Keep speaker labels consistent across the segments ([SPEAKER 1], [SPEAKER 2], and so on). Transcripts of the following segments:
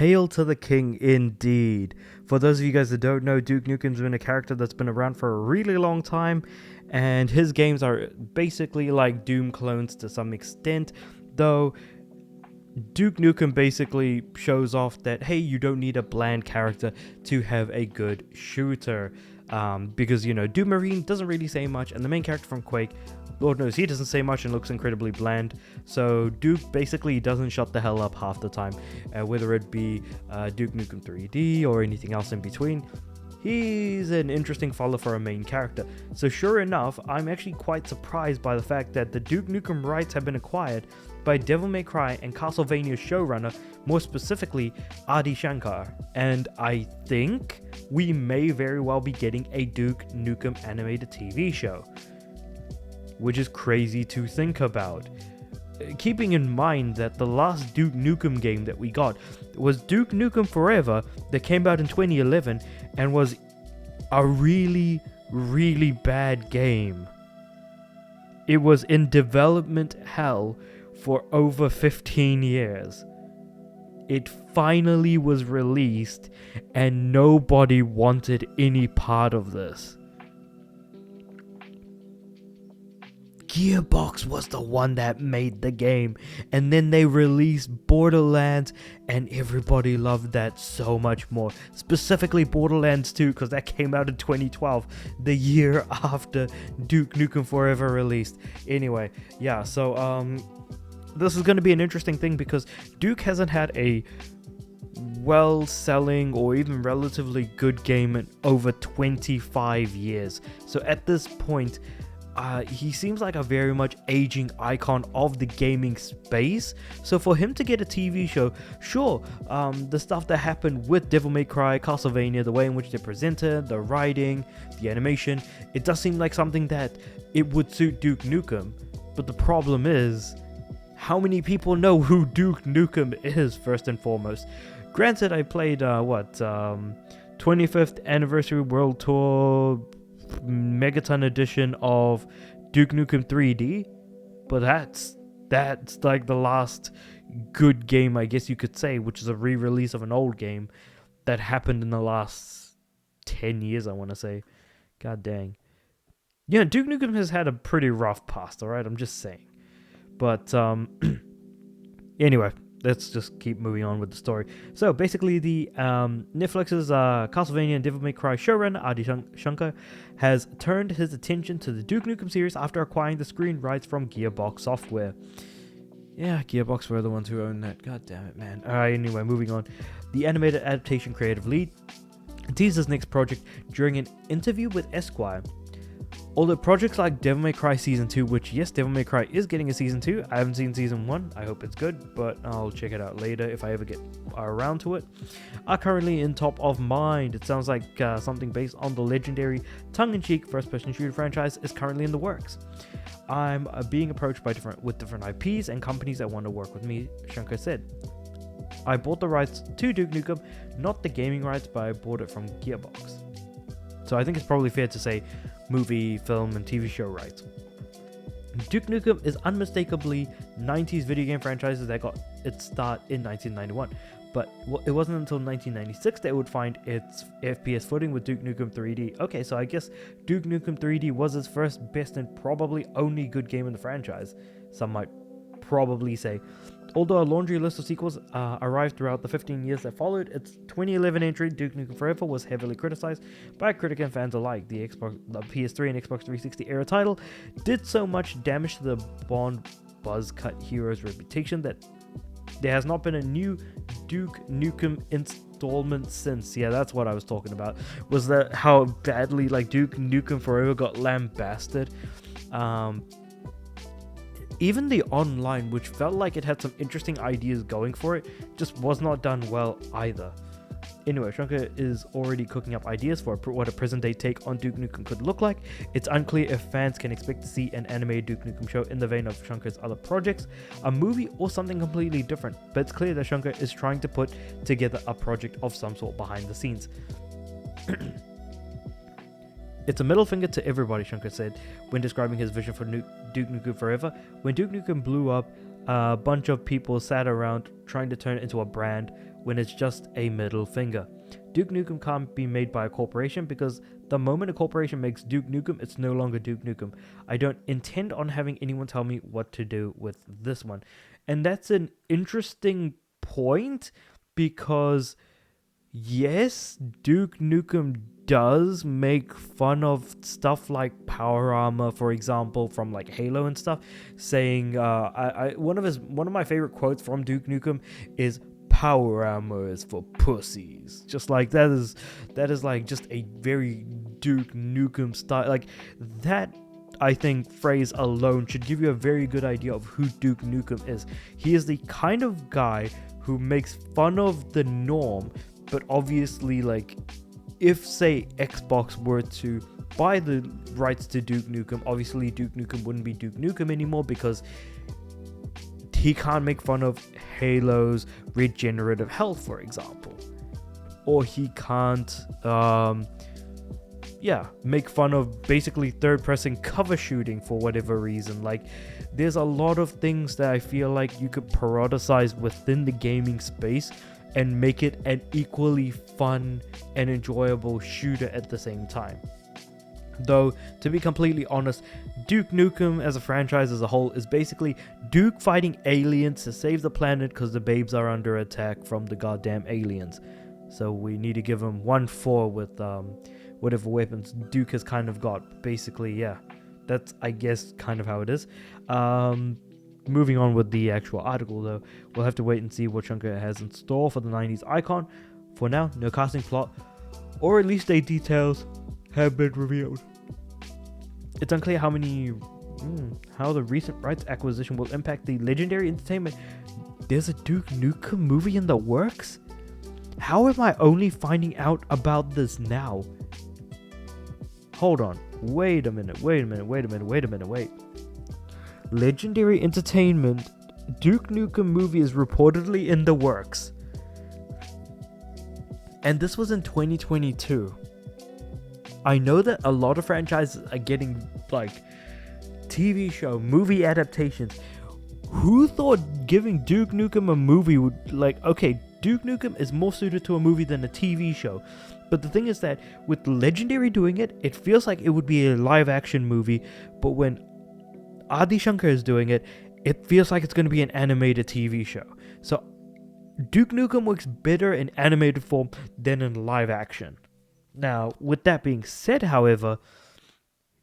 [SPEAKER 1] Hail to the king indeed. For those of you guys that don't know, Duke Nukem's been a character that's been around for a really long time, and his games are basically like Doom clones to some extent, though Duke Nukem basically shows off that, hey, you don't need a bland character to have a good shooter. Because, Doom Marine doesn't really say much, and the main character from Quake, Lord knows he doesn't say much and looks incredibly bland. So Duke basically doesn't shut the hell up half the time, whether it be Duke Nukem 3D or anything else in between. He's an interesting follow for a main character. So sure enough, I'm actually quite surprised by the fact that the Duke Nukem rights have been acquired by Devil May Cry and Castlevania showrunner, more specifically Adi Shankar. And I think we may very well be getting a Duke Nukem animated TV show, which is crazy to think about. Keeping in mind that the last Duke Nukem game that we got was Duke Nukem Forever that came out in 2011 and was a really, really bad game. It was in development hell for over 15 years. It finally was released and nobody wanted any part of this. Gearbox was the one that made the game, and then they released Borderlands and everybody loved that so much more, specifically Borderlands 2 because that came out in 2012, the year after Duke Nukem Forever released. Anyway, yeah, so this is going to be an interesting thing because Duke hasn't had a well-selling or even relatively good game in over 25 years, so at this point he seems like a very much aging icon of the gaming space. So for him to get a TV show, sure, the stuff that happened with Devil May Cry, Castlevania, the way in which they presented, the writing, the animation, it does seem like something that it would suit Duke Nukem. But the problem is, how many people know who Duke Nukem is, first and foremost? Granted, I played 25th Anniversary World Tour Megaton edition of Duke Nukem 3D, but that's like the last good game, I guess you could say, which is a re-release of an old game that happened in the last 10 years, I want to say. God dang. Yeah, Duke Nukem has had a pretty rough past, alright? I'm just saying. But, anyway, let's just keep moving on with the story. So basically, the Netflix's Castlevania and Devil May Cry showrunner Adi Shankar has turned his attention to the Duke Nukem series after acquiring the screen rights from Gearbox Software. Yeah, Gearbox were the ones who own that. God damn it, man. Alright, anyway, moving on. The animated adaptation creative lead teased his next project during an interview with Esquire. Although projects like Devil May Cry Season 2, which yes, Devil May Cry is getting a Season 2. I haven't seen Season 1. I hope it's good, but I'll check it out later if I ever get around to it, are currently in top of mind. It sounds like something based on the legendary tongue-in-cheek first-person shooter franchise is currently in the works. I'm being approached by different IPs and companies that want to work with me, Shankar said. I bought the rights to Duke Nukem, not the gaming rights, but I bought it from Gearbox. So I think it's probably fair to say movie, film, and TV show rights. Duke Nukem is unmistakably 90s video game franchises that got its start in 1991, but it wasn't until 1996 that it would find its FPS footing with Duke Nukem 3D. Okay, so I guess Duke Nukem 3D was its first, best, and probably only good game in the franchise, some might probably say. Although a laundry list of sequels arrived throughout the 15 years that followed, its 2011 entry, Duke Nukem Forever, was heavily criticized by critics and fans alike. The PS3 and Xbox 360 era title did so much damage to the Bond buzz-cut hero's reputation that there has not been a new Duke Nukem installment since. Yeah, that's what I was talking about. Was that how badly Duke Nukem Forever got lambasted? Even the online, which felt like it had some interesting ideas going for it, just was not done well either. Anyway, Shankar is already cooking up ideas for what a present-day take on Duke Nukem could look like. It's unclear if fans can expect to see an animated Duke Nukem show in the vein of Shankar's other projects, a movie, or something completely different, but it's clear that Shankar is trying to put together a project of some sort behind the scenes. It's a middle finger to everybody, Shankar said when describing his vision for Duke Nukem Forever. When Duke Nukem blew up, a bunch of people sat around trying to turn it into a brand when it's just a middle finger. Duke Nukem can't be made by a corporation because the moment a corporation makes Duke Nukem, it's no longer Duke Nukem. I don't intend on having anyone tell me what to do with this one. And that's an interesting point because yes, Duke Nukem does make fun of stuff like power armor, for example, from like Halo and stuff, saying one of my favorite quotes from Duke Nukem is power armor is for pussies. Just like that is like just a very Duke Nukem style. Like that, I think, phrase alone should give you a very good idea of who Duke Nukem is. He is the kind of guy who makes fun of the norm, but obviously, like, if say Xbox were to buy the rights to Duke Nukem, obviously Duke Nukem wouldn't be Duke Nukem anymore because he can't make fun of Halo's regenerative health, for example. Or he can't, make fun of basically third-person cover shooting for whatever reason. Like, there's a lot of things that I feel like you could parodize within the gaming space and make it an equally fun and enjoyable shooter at the same time. Though, to be completely honest, Duke Nukem as a franchise as a whole is basically Duke fighting aliens to save the planet because the babes are under attack from the goddamn aliens. So we need to give him 1-4 with whatever weapons Duke has kind of got. Basically, yeah, that's, I guess, kind of how it is. Moving on with the actual article, though, we'll have to wait and see what Shankar has in store for the 90s icon. For now, no casting plot or at least details have been revealed. It's unclear how the recent rights acquisition will impact the Legendary Entertainment. There's a Duke Nukem movie in the works? How am I only finding out about this now? Hold on. Wait a minute. Legendary Entertainment Duke Nukem movie is reportedly in the works. And this was in 2022. I know that a lot of franchises are getting like TV show, movie adaptations. Who thought giving Duke Nukem a movie would, like, okay, Duke Nukem is more suited to a movie than a TV show. But the thing is that with Legendary doing it, it feels like it would be a live action movie. But when Adi Shankar is doing it, it feels like it's going to be an animated TV show. So Duke Nukem works better in animated form than in live action. Now, with that being said, however,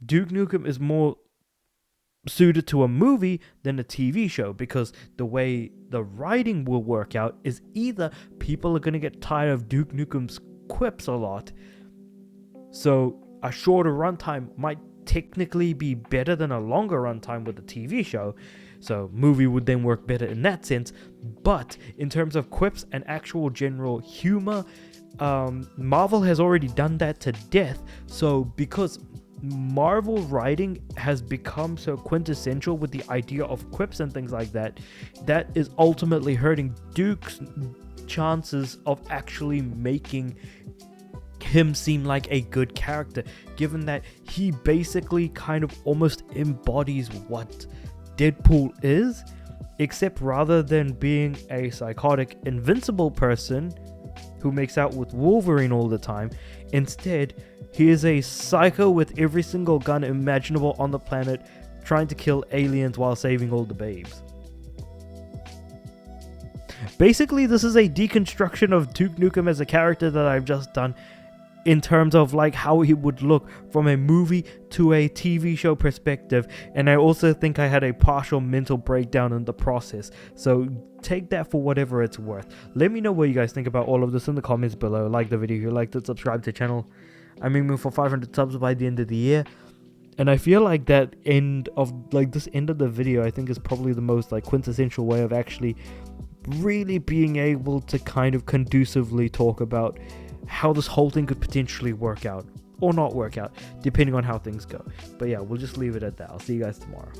[SPEAKER 1] Duke Nukem is more suited to a movie than a TV show because the way the writing will work out is either people are going to get tired of Duke Nukem's quips a lot, so a shorter runtime might technically be better than a longer runtime with a TV show, so movie would then work better in that sense. But in terms of quips and actual general humor, Marvel has already done that to death. So because Marvel writing has become so quintessential with the idea of quips and things like that, that is ultimately hurting Duke's chances of actually making him seem like a good character, given that he basically kind of almost embodies what Deadpool is, except rather than being a psychotic invincible person who makes out with Wolverine all the time, instead he is a psycho with every single gun imaginable on the planet, trying to kill aliens while saving all the babes. Basically, this is a deconstruction of Duke Nukem as a character that I've just done in terms of like how he would look from a movie to a TV show perspective, and I also think I had a partial mental breakdown in the process, so take that for whatever it's worth. Let me know what you guys think about all of this in the comments below. Like the video if you liked it, subscribe to the channel. I'm aiming for 500 subs by the end of the year, and I feel like that end of the video I think is probably the most like quintessential way of actually really being able to kind of conducively talk about how this whole thing could potentially work out or not work out, depending on how things go. But yeah, we'll just leave it at that. I'll see you guys tomorrow.